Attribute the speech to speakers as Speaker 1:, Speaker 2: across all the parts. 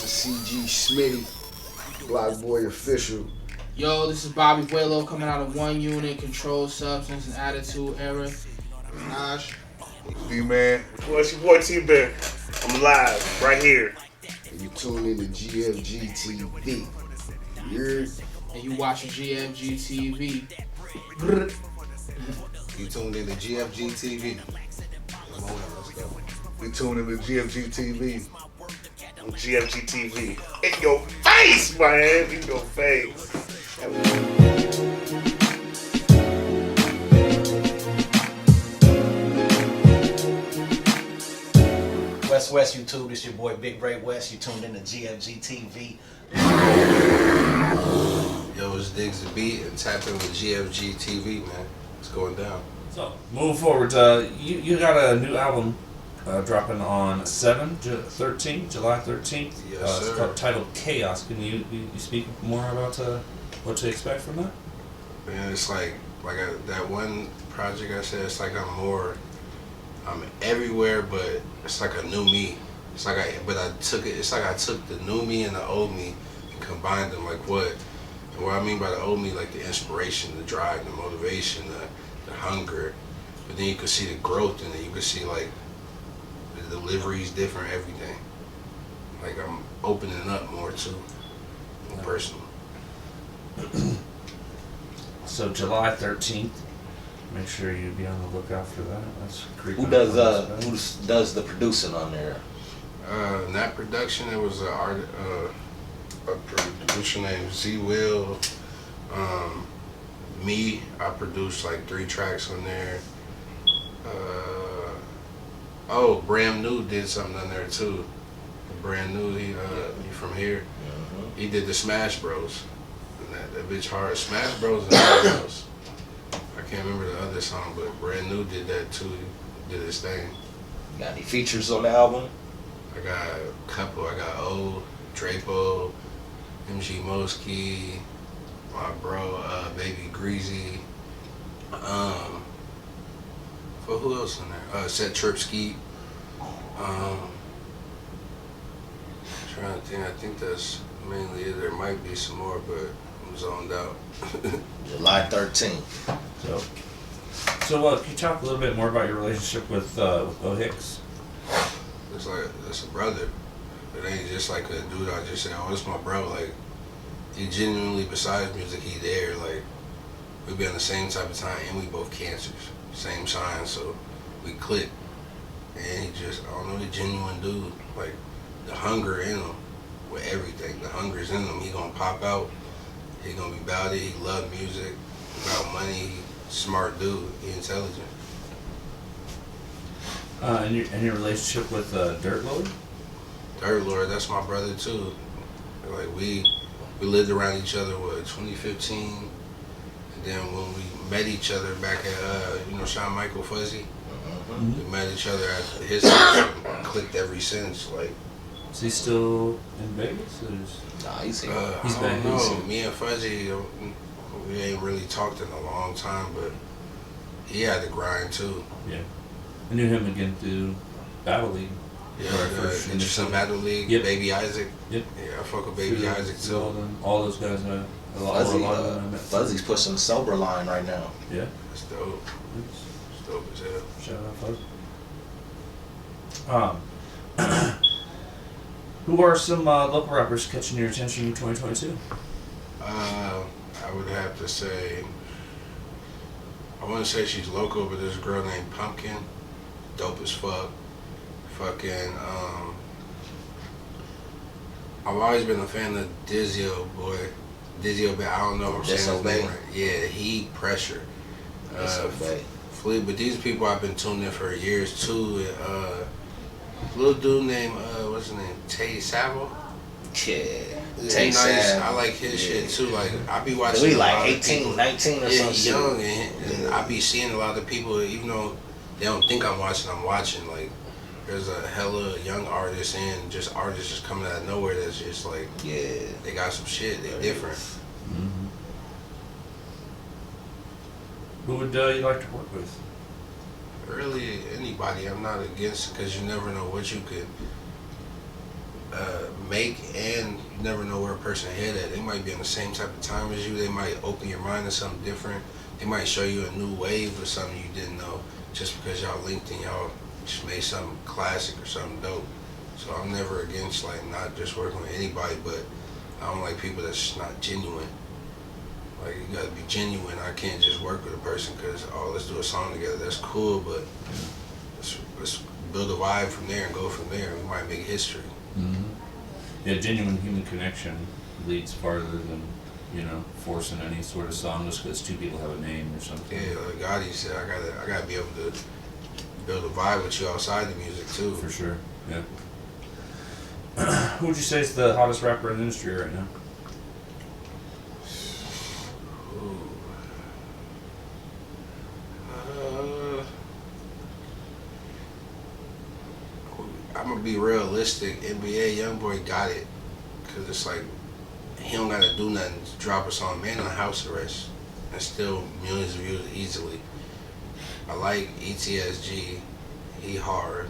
Speaker 1: This is CG Smitty, Block Boy Official.
Speaker 2: Yo, this is Bobby Buelo coming out of One Unit, Control Substance and Attitude Era. Gosh.
Speaker 3: D-Man.
Speaker 4: Well, it's your boy T-Bear. I'm live right here.
Speaker 1: And you tune in to GFG TV. You heard?
Speaker 2: And you watching GFG TV.
Speaker 5: You tuned in to GFG TV. Come on, let's go.
Speaker 3: We tune in to GFG TV.
Speaker 4: On GFG TV. In your face, man. In your face.
Speaker 6: West YouTube, this your boy Big Ray West. You tuned in to GFG TV.
Speaker 5: Yo, it's DiggsDaBeat and tap in with GFG TV, man. It's going down.
Speaker 7: So, moving forward, you got a new album dropping on July 13th.
Speaker 5: Yes,
Speaker 7: It's
Speaker 5: sir.
Speaker 7: titled Chaos. Can you speak more about what to expect from that?
Speaker 5: Man, it's like that one project I said, it's like I'm everywhere, but it's like a new me. It's like it's like I took the new me and the old me and combined them. Like what? And what I mean by the old me, like the inspiration, the drive, the motivation, the hunger. But then you can see the growth in it. You can see like the delivery's different, everything. Like I'm opening up more too, more personal.
Speaker 7: So July 13th. Make sure you be on the lookout for that. That's
Speaker 6: Who does the producing on there?
Speaker 5: In that production, it was a producer named Z Will. Me, I produced like 3 tracks on there. Brand New did something on there too. Brand New, he from here.
Speaker 6: Mm-hmm.
Speaker 5: He did the Smash Bros. And that bitch hard. Smash Bros and something else. I can't remember the other song, but Brand New did that too. He did his thing.
Speaker 6: Got any features on the album?
Speaker 5: I got a couple. I got Drapo, MG Moski, my bro, Baby Greasy. For who else in there? Set Tripski. Trying to think. I think that's mainly it. There might be some more, but I'm zoned out.
Speaker 6: July 13th.
Speaker 7: So can you talk a little bit more about your relationship with O.Hicks?
Speaker 5: It's like it's a brother. It ain't just like a dude I just say, oh, it's my bro. Like he genuinely, besides music, he there. Like we be on the same type of time, and we both cancers, same sign, so we click. And he just, I don't know, the genuine dude. Like the hunger in him, with everything. The hunger's in him. He gonna pop out. He gonna be about it. He love music, about money. He smart dude. He intelligent.
Speaker 7: And your relationship with Dxrt Lord?
Speaker 5: Dxrt Lord, that's my brother too. Like we lived around each other, 2015, and then when we met each other back at Sean Michael Fuzzy,
Speaker 7: Mm-hmm.
Speaker 5: we met each other at his house and clicked ever since. Like,
Speaker 7: Is he still in Vegas? Or
Speaker 6: Nah, he's here.
Speaker 7: He's
Speaker 5: I
Speaker 7: back.
Speaker 5: don't know. Me and Fuzzy, we ain't really talked in a long time, but he had to grind too.
Speaker 7: Yeah. I knew him again through Battle League.
Speaker 5: Yeah,
Speaker 7: First
Speaker 5: Interesting Battle League.
Speaker 7: Yep.
Speaker 5: Baby Isaac.
Speaker 7: Yep.
Speaker 5: Yeah, I fuck with Baby Isaac too.
Speaker 7: All those guys. A lot of them I met.
Speaker 6: Fuzzy's pushing the sober line right now.
Speaker 7: Yeah.
Speaker 5: That's dope. It's dope as hell.
Speaker 7: Shout out Fuzz. Who are some local rappers catching your attention in 2022?
Speaker 5: I would have to say, I wouldn't say she's local, but there's a girl named Pumpkin, dope as fuck. Fucking, I've always been a fan of Dizio, boy. Dizio, but I don't know if I'm saying his name right. Yeah, he pressure. But these people I've been tuned in for years too. Little dude named what's his name? TayySavo.
Speaker 6: Yeah.
Speaker 5: Nice. I like his shit too. Like I be watching.
Speaker 6: We like 18, 19 or something.
Speaker 5: Yeah, young, and I be seeing a lot of people, even though they don't think I'm watching. I'm watching. Like there's a hella young artists and just artists just coming out of nowhere. That's just like they got some shit. They different.
Speaker 7: Mm-hmm. Who would you like to work with?
Speaker 5: Really, anybody. I'm not against it because you never know what you could make, and you never know where a person head at. They might be on the same type of time as you. They might open your mind to something different. They might show you a new wave or something you didn't know just because y'all linked and y'all just made something classic or something dope. So I'm never against like not just working with anybody, but I don't like people that's just not genuine. Like you gotta be genuine. I can't just work with a person because let's do a song together. That's cool, but let's build a vibe from there and go from there. We might make history.
Speaker 7: Mm-hmm. Yeah, genuine human connection leads farther than, forcing any sort of song just because two people have a name or something.
Speaker 5: Yeah, like Gotti said, I gotta be able to build a vibe with you outside the music too.
Speaker 7: For sure, yeah. Who would you say is the hottest rapper in the industry right now?
Speaker 5: I'm gonna be realistic. NBA Youngboy got it, cause it's like he don't gotta do nothing to drop a song. Man on house arrest and still millions of views easily. I like ETSG. He hard.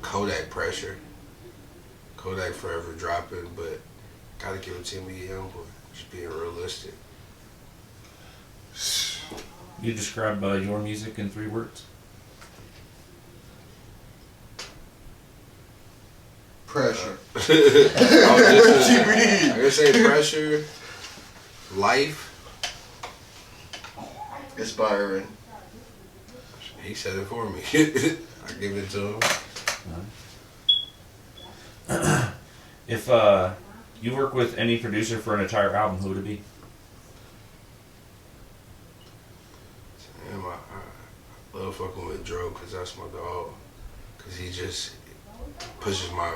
Speaker 5: Kodak Pressure. Kodak forever dropping, but gotta give it to NBA Youngboy. Just being realistic.
Speaker 7: You describe your music in 3 words?
Speaker 1: Pressure.
Speaker 5: I can say pressure, life.
Speaker 1: Inspiring.
Speaker 5: He said it for me. I give it to him.
Speaker 7: If you work with any producer for an entire album, who would it be?
Speaker 5: Damn, I love fucking with Dro because that's my dog. Because he just pushes my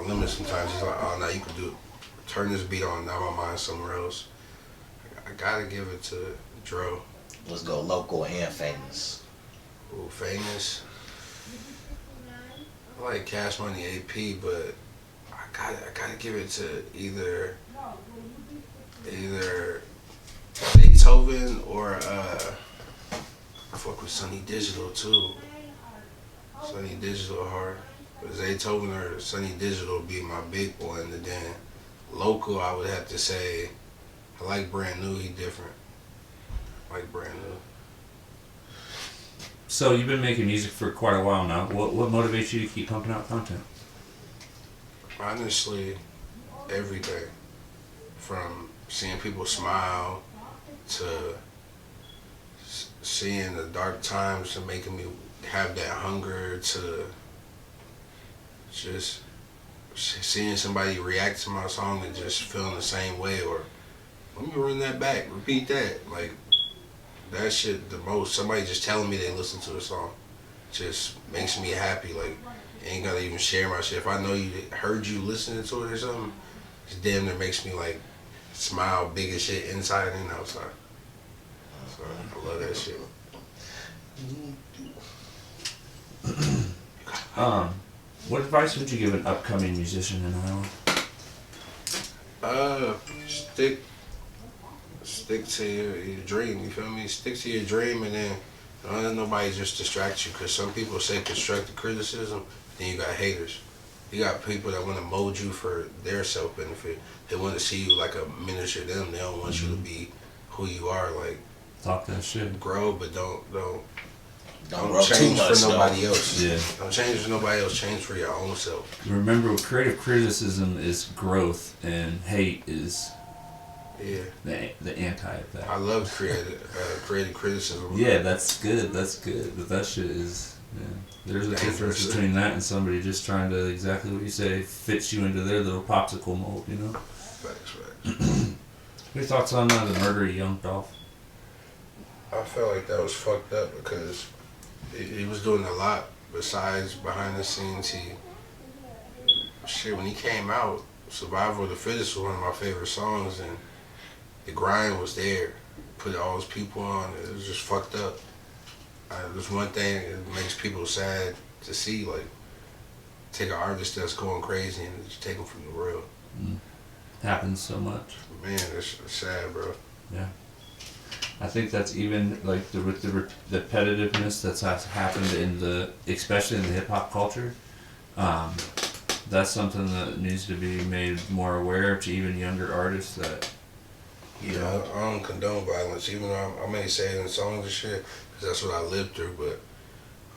Speaker 5: limits sometimes. He's like, oh, now you can turn this beat on, now my mind's somewhere else. I gotta give it to Dro.
Speaker 6: Let's go local and famous.
Speaker 5: Ooh, famous. I like Cash Money AP, but I gotta give it to either Beethoven or I fuck with Sunny Digital too. Sunny Digital hard. But Zaytoven or Sunny Digital would be my big one. And then local, I would have to say, I like Brand New. He different. I like Brand New.
Speaker 7: So you've been making music for quite a while now. What motivates you to keep pumping out content?
Speaker 5: Honestly, everything. From seeing people smile to seeing the dark times and making me have that hunger to just seeing somebody react to my song and just feeling the same way, or let me run that back, repeat that. Like, that shit the most. Somebody just telling me they listen to a song just makes me happy. Like, ain't gotta even share my shit. If I know you heard you listening to it or something, it's damn near makes me like smile big as shit inside and outside. So I love that shit.
Speaker 7: What advice would you give an upcoming musician in Iowa?
Speaker 5: Stick to your dream, you feel me? Stick to your dream, and then don't let nobody just distract you, because some people say constructive criticism, then you got haters. You got people that want to mold you for their self-benefit. They want to see you like a miniature of them. They don't want you to be who you are. Like,
Speaker 7: Talk that shit.
Speaker 5: grow, but don't
Speaker 6: grow too
Speaker 5: change
Speaker 6: much,
Speaker 5: for nobody else.
Speaker 7: Yeah.
Speaker 5: Don't change for nobody else. Change for your own self.
Speaker 7: Remember, creative criticism is growth, and hate is the anti of that.
Speaker 5: I love creative criticism.
Speaker 7: Yeah, that's good. That's good. But that shit is. Yeah. There's a difference between that and somebody just trying to, exactly what you say, fit you into their little popsicle mold, you know?
Speaker 5: Facts.
Speaker 7: Your thoughts on the murder of young Dolph?
Speaker 5: I felt like that was fucked up because he was doing a lot besides behind the scenes. When he came out, Survival of the Fittest was one of my favorite songs, and the grind was there. Put all those people on, it was just fucked up. There's one thing that makes people sad to see, like, take an artist that's going crazy and just take them from the real.
Speaker 7: Happens so much.
Speaker 5: Man, it's sad, bro.
Speaker 7: Yeah. I think that's even, like, with the repetitiveness that's happened especially in the hip-hop culture, that's something that needs to be made more aware of to even younger artists that.
Speaker 5: Yeah, I don't condone violence, even though I may say it in songs and shit, because that's what I lived through, but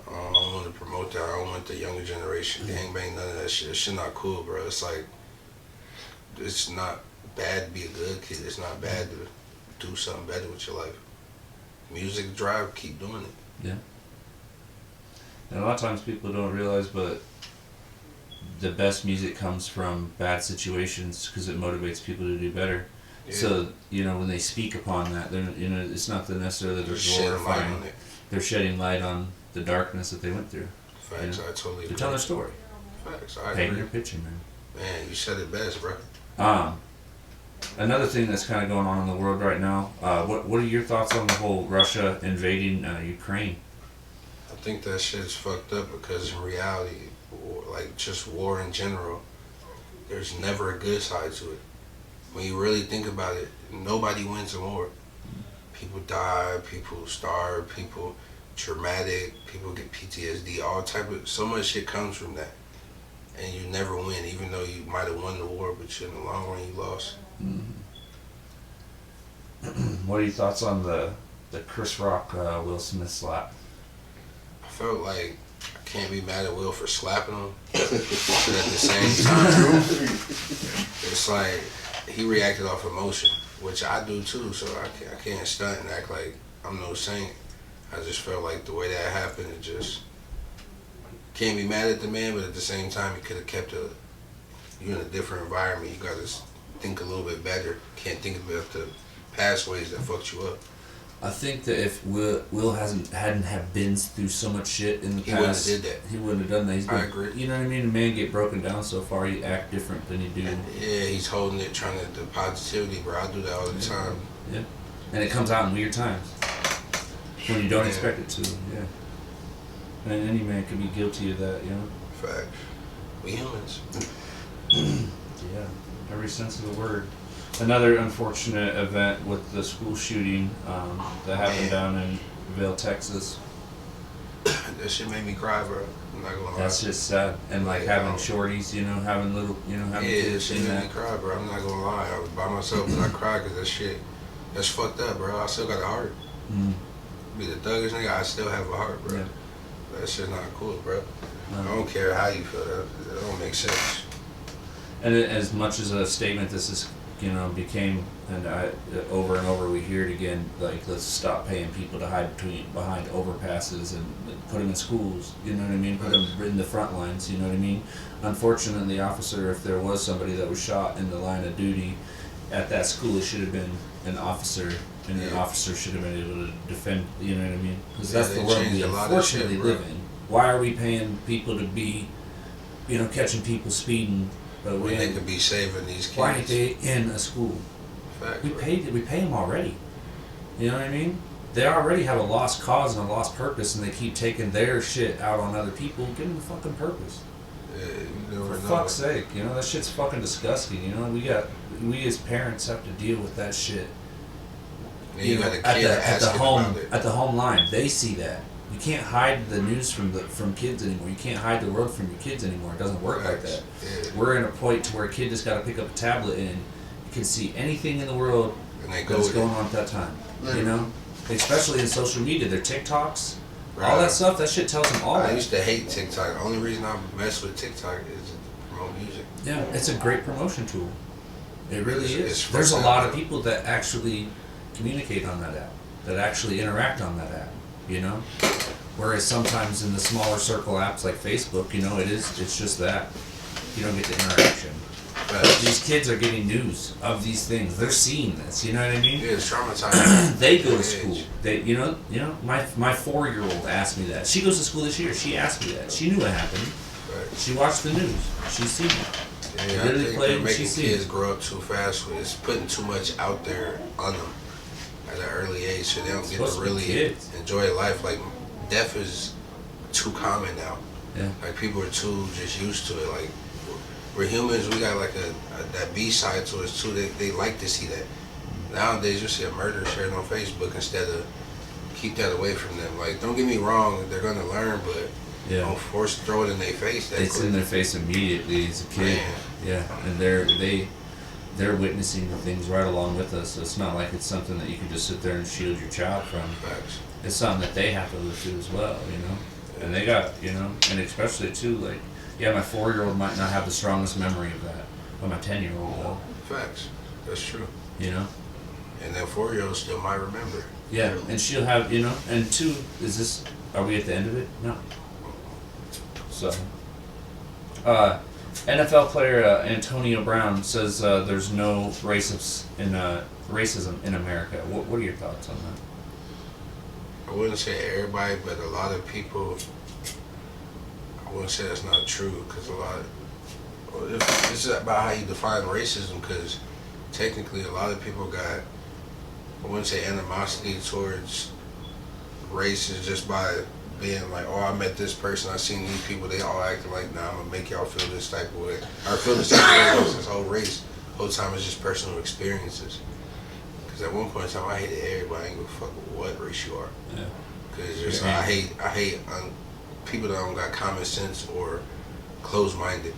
Speaker 5: I don't want to promote that. I don't want the younger generation gangbang, none of that shit. That shit not cool, bro. It's like, it's not bad to be a good kid. It's not bad to do something better with your life. Music drive, keep doing it.
Speaker 7: Yeah. And a lot of times people don't realize, but the best music comes from bad situations because it motivates people to do better. Yeah. So, you know, when they speak upon that, they're, you know, it's not necessarily that they're glorifying. They're shedding light on the darkness that they went through.
Speaker 5: Facts, you know? I totally agree.
Speaker 7: To tell their story.
Speaker 5: Facts, I agree.
Speaker 7: Painting their picture, man.
Speaker 5: Man, you said it best, bro.
Speaker 7: Another thing that's kind of going on in the world right now, what are your thoughts on the whole Russia invading Ukraine?
Speaker 5: I think that shit is fucked up because in reality, like just war in general, there's never a good side to it. When you really think about it, nobody wins a war. People die, people starve, people traumatic, people get PTSD, all type of, so much shit comes from that. And you never win, even though you might have won the war, but in the long run you lost.
Speaker 7: What are your thoughts on the Chris Rock Will Smith slap?
Speaker 5: I felt like I can't be mad at Will for slapping him, but at the same time, it's like he reacted off emotion, which I do too, so I can't stunt and act like I'm no saint. I just felt like the way that happened, it just can't be mad at the man, but at the same time, he could have kept you in a different environment. You gotta think a little bit better. Can't think about the past ways that fucked you up.
Speaker 7: I think that if Will hadn't have been through so much shit in the past,
Speaker 5: he wouldn't have did that.
Speaker 7: He wouldn't have done that.
Speaker 5: I agree.
Speaker 7: You know what I mean? A man get broken down so far, he act different than he do.
Speaker 5: And yeah, he's holding it, trying to the positivity, bro. I do that all the time.
Speaker 7: Yeah, and it comes out in weird times when you don't expect it to. Yeah, and any man can be guilty of that, you know.
Speaker 5: Fact. We humans.
Speaker 7: Yeah, every sense of the word. Another unfortunate event with the school shooting that happened down in Vale, Texas.
Speaker 5: That shit made me cry, bro. I'm not gonna lie.
Speaker 7: That's just sad. And like having shorties, you know, having little, you know, having
Speaker 5: kids.
Speaker 7: Yeah,
Speaker 5: that shit made me cry, bro. I'm not gonna lie. I was by myself and I cried because that shit, that's fucked up, bro. I still got a heart. Be the thuggish nigga, I still have a heart, bro. Yeah. That shit's not cool, bro. I don't care how you feel. That don't make sense.
Speaker 7: And as much as a statement this is, you know, became, and over and over we hear it again, like, let's stop paying people to hide behind overpasses and put them in schools, you know what I mean, put them in the front lines, you know what I mean. Unfortunately, the officer, if there was somebody that was shot in the line of duty at that school, it should have been an officer, and the officer should have been able to defend, you know what I mean, because that's the world we unfortunately live in. Why are we paying people to be, you know, catching people speeding? But
Speaker 5: when they could be saving these kids.
Speaker 7: Why aren't they in a school?
Speaker 5: Fact,
Speaker 7: we pay them already. You know what I mean? They already have a lost cause and a lost purpose, and they keep taking their shit out on other people. Give them a fucking purpose.
Speaker 5: Yeah, you never know.
Speaker 7: For fuck's sake, you know, that shit's fucking disgusting. You know, we as parents have to deal with that shit.
Speaker 5: And you got a kid
Speaker 7: at the home line. They see that. You can't hide the news from kids anymore. You can't hide the world from your kids anymore. It doesn't work like that. Yeah. We're in a point to where a kid just got to pick up a tablet and you can see anything in the world that's going on at that time. You know, especially in social media, their TikToks, all that stuff. That shit tells them all.
Speaker 5: I used to hate TikTok. The only reason I mess with TikTok is to promote music.
Speaker 7: Yeah, it's a great promotion tool. It really is. There's a lot of people that actually communicate on that app, that actually interact on that app. You know, whereas sometimes in the smaller circle apps like Facebook, you know, it's just that you don't get the interaction. But these kids are getting news of these things. They're seeing this. You know what I mean?
Speaker 5: Yeah, it's traumatizing.
Speaker 7: They go to school. They, you know, my 4-year-old asked me that. She goes to school this year. She asked me that. She knew what happened. Right. She watched the news. She's seen it.
Speaker 5: Yeah, I think they're making kids grow up too fast. It's putting too much out there on them at an early age, so they don't get to really enjoy life. Like, death is too common now.
Speaker 7: Yeah.
Speaker 5: Like, people are too just used to it. Like, we're humans, we got like that B side to us too. They like to see that. Nowadays, you see a murder shared on Facebook instead of keep that away from them. Like, don't get me wrong, they're gonna learn, but You don't force throw it in their face.
Speaker 7: It's
Speaker 5: quick.
Speaker 7: in their face immediately as a kid.
Speaker 5: Man.
Speaker 7: Yeah, and they're witnessing the things right along with us. So it's not like it's something that you can just sit there and shield your child from.
Speaker 5: Facts.
Speaker 7: It's something that they have to live through as well, you know. And they got, you know, and especially too, like, yeah, my 4-year-old might not have the strongest memory of that, but my 10-year-old will.
Speaker 5: Facts. That's true.
Speaker 7: You know.
Speaker 5: And that 4-year-old still might remember.
Speaker 7: Yeah, and she'll have, you know, and two, are we at the end of it? No. So, NFL player Antonio Brown says there's no racism in America. What are your thoughts on that?
Speaker 5: I wouldn't say everybody, but a lot of people, I wouldn't say that's not true, because it's about how you define racism, because technically a lot of people got, I wouldn't say animosity towards races just by being like, oh, I met this person, I seen these people, they all acting like, nah, I'm gonna make y'all feel this type of way. Or feel this type of way against this whole race. Whole time it's just personal experiences. Because at one point in time, I hated everybody. I ain't give a fuck what race you are.
Speaker 7: Yeah.
Speaker 5: Because just I hate people that don't got common sense or closed-minded.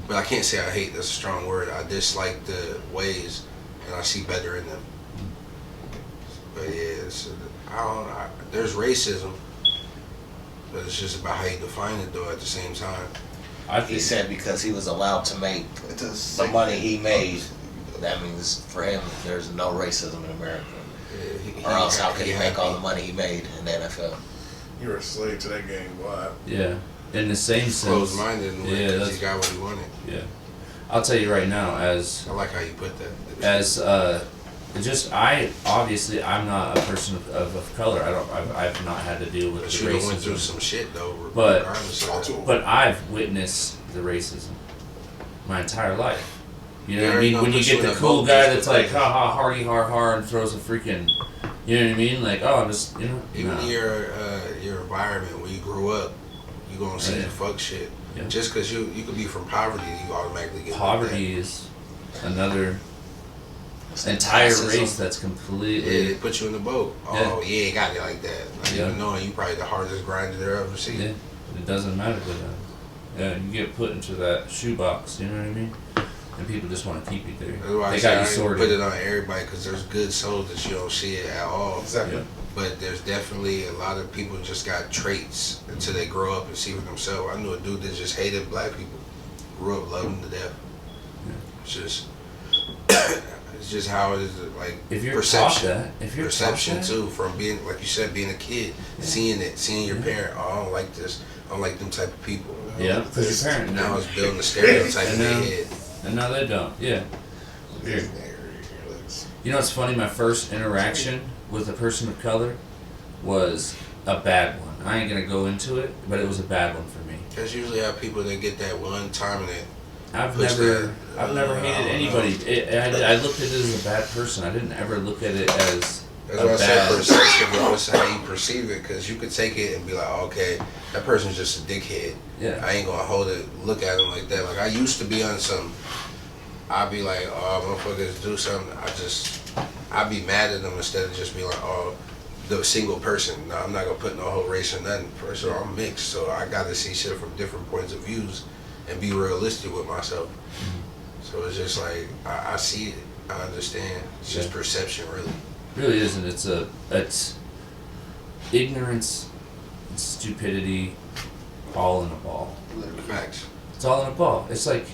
Speaker 5: But I can't say I hate, that's a strong word. I dislike the ways, and I see better in them. But yeah, there's racism, but it's just about how you define it though at the same time.
Speaker 6: He said because he was allowed to make the money he made, that means for him there's no racism in America.
Speaker 5: Yeah,
Speaker 6: Or else how could he make all the money he made in the NFL?
Speaker 3: You were a slave to that game, boy.
Speaker 7: Yeah, in the same sense.
Speaker 5: Closed-minded in a way
Speaker 7: Yeah,
Speaker 5: because he got what he wanted.
Speaker 7: Yeah, I'll tell you right now, as
Speaker 5: I like how you put that.
Speaker 7: I'm not a person of color. I've not had to deal with
Speaker 5: But
Speaker 7: the
Speaker 5: you done went through
Speaker 7: racism,
Speaker 5: some shit though,
Speaker 7: But-
Speaker 5: regardless of that.
Speaker 7: but I've witnessed the racism my entire life. You know
Speaker 5: Yeah,
Speaker 7: what I mean?
Speaker 5: no,
Speaker 7: When you
Speaker 5: put
Speaker 7: get
Speaker 5: you
Speaker 7: the
Speaker 5: in a
Speaker 7: cool
Speaker 5: boat
Speaker 7: guy
Speaker 5: just
Speaker 7: that's like,
Speaker 5: because-
Speaker 7: ha ha, hardy har har, and throws a freaking, you know what I mean? Like, oh, I'm just, you know.
Speaker 5: Even
Speaker 7: no.
Speaker 5: your environment where you grew up, you gonna see
Speaker 7: Yeah.
Speaker 5: the fuck shit.
Speaker 7: Yeah.
Speaker 5: Just because you could be from poverty, you automatically get
Speaker 7: Poverty is another
Speaker 6: It's that
Speaker 7: entire
Speaker 6: classism.
Speaker 7: race that's
Speaker 5: Yeah,
Speaker 7: completely.
Speaker 5: they put you in the boat. Oh yeah, got it like that. Not
Speaker 7: Yeah.
Speaker 5: even knowing you probably the hardest grinder there ever seen.
Speaker 7: Yeah, it doesn't matter to them. Yeah, you get put into that shoebox, you know what I mean? And people just want to keep you there.
Speaker 5: That's why
Speaker 7: They
Speaker 5: I
Speaker 7: got
Speaker 5: say
Speaker 7: you
Speaker 5: I ain't
Speaker 7: sorted.
Speaker 5: put it on everybody because there's good souls that you don't see it at all.
Speaker 3: Exactly.
Speaker 7: Yeah.
Speaker 5: But there's definitely a lot of people just got traits until they grow up and see for themselves. I knew a dude that just hated black people, grew up loving them to death. It's just, it's just how it is. Like
Speaker 7: If you're
Speaker 5: perception,
Speaker 7: taught that, if you're
Speaker 5: perception
Speaker 7: taught that,
Speaker 5: too, from being like you said, being a kid, seeing your parent. Oh, I don't like this. I don't like them type of people.
Speaker 7: yeah, because your parent
Speaker 5: Now
Speaker 7: now,
Speaker 5: it's building a stereotype in their
Speaker 7: And,
Speaker 5: head.
Speaker 7: and now they don't. Yeah. Weird. You know what's funny? My first interaction with a person of color was a bad one. I ain't gonna go into it, but it was a bad one for me.
Speaker 5: That's usually how people that get that one time and it.
Speaker 7: I've
Speaker 5: Push
Speaker 7: never
Speaker 5: that,
Speaker 7: hated anybody. I looked at it as a bad person. I didn't ever look at it as
Speaker 5: That's
Speaker 7: a
Speaker 5: why I said
Speaker 7: bad.
Speaker 5: perception, but also how you perceive it, because you could take it and be like, oh, okay, that person's just a dickhead.
Speaker 7: Yeah.
Speaker 5: I ain't gonna hold it, look at him like that. Like I used to be on some, I'd be like, oh, motherfuckers do something. I'd be mad at them instead of just being like, oh, the single person. No, I'm not gonna put no whole race or nothing. First of all, I'm mixed, so I gotta see shit from different points of views and be realistic with myself. So it's just like I see it, I understand. It's just
Speaker 7: Yeah.
Speaker 5: perception, really.
Speaker 7: Really isn't. It's ignorance and stupidity all in a ball.
Speaker 5: Facts.
Speaker 7: It's all in a ball. It's like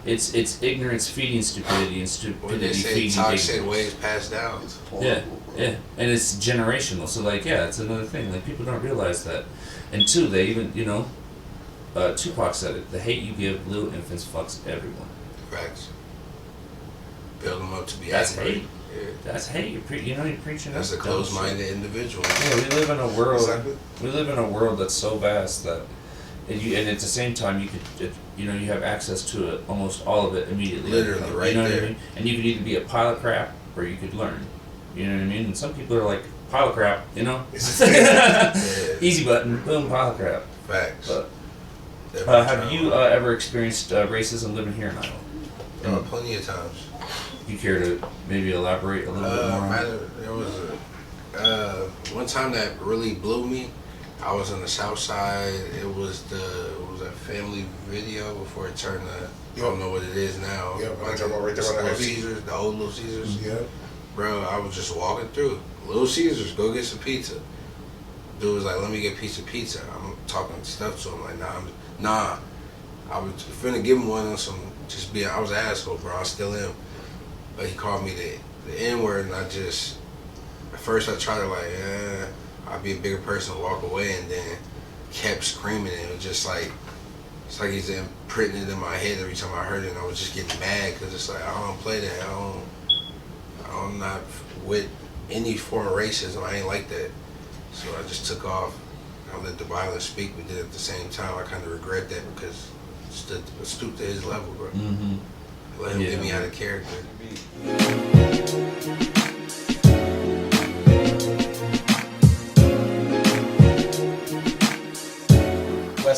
Speaker 7: it's ignorance feeding stupidity and
Speaker 5: When they
Speaker 7: stupidity
Speaker 5: say
Speaker 7: feeding
Speaker 5: toxic
Speaker 7: ignorance.
Speaker 5: ways passed down.
Speaker 7: Yeah, yeah, and it's generational. So like, yeah, it's another thing. Like people don't realize that. And two, they even Tupac said it. The hate you give little infants fucks everyone.
Speaker 5: Facts. Build them up to be
Speaker 7: That's
Speaker 5: accurate.
Speaker 7: hate.
Speaker 5: Yeah.
Speaker 7: That's hate. You're preaching.
Speaker 5: That's a
Speaker 7: that dumb shit.
Speaker 5: closed-minded individual.
Speaker 7: Yeah, we live in a world.
Speaker 3: Exactly.
Speaker 7: We live in a world that's so vast that, and at the same time, you have access to it, almost all of it immediately.
Speaker 5: Literally, right
Speaker 7: You know what
Speaker 5: there.
Speaker 7: I mean? And you could either be a pile of crap or you could learn. You know what I mean? And some people are like pile of crap. You know, easy button, boom, pile of crap.
Speaker 5: Facts.
Speaker 7: But
Speaker 5: Every
Speaker 7: have
Speaker 5: time.
Speaker 7: you ever experienced racism living here in Iowa?
Speaker 5: Plenty of times.
Speaker 7: You care to maybe elaborate a little bit more on it?
Speaker 5: There was one time that really blew me. I was on the south side. It was that Family Video before it turned to, I don't know what it is now.
Speaker 3: Yep, I'm
Speaker 5: Like
Speaker 3: talking about right there on the
Speaker 5: Little
Speaker 3: heavy.
Speaker 5: Caesars, the old Little Caesars.
Speaker 3: Yep.
Speaker 5: Bro, I was just walking through. Little Caesars, go get some pizza. Dude was like, let me get a piece of pizza. I'm talking stuff to him like, nah. I was finna give him one on some, I was an asshole, bro. I still am. But he called me the N-word, and at first I tried to I'll be a bigger person, walk away, and then kept screaming, and it was just like, it's like he's imprinting it in my head every time I heard it, and I was just getting mad, because it's like, I don't play that, I'm not with any form of racism, I ain't like that. So I just took off. I let the violence speak. We did it at the same time. I kind of regret that because I stooped to his level, bro.
Speaker 7: Mm-hmm.
Speaker 5: Let him get me out of character.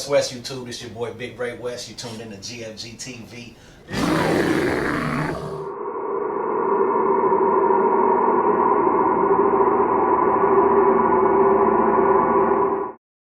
Speaker 6: West YouTube, this your boy Big Ray West. You tuned in to GFG TV.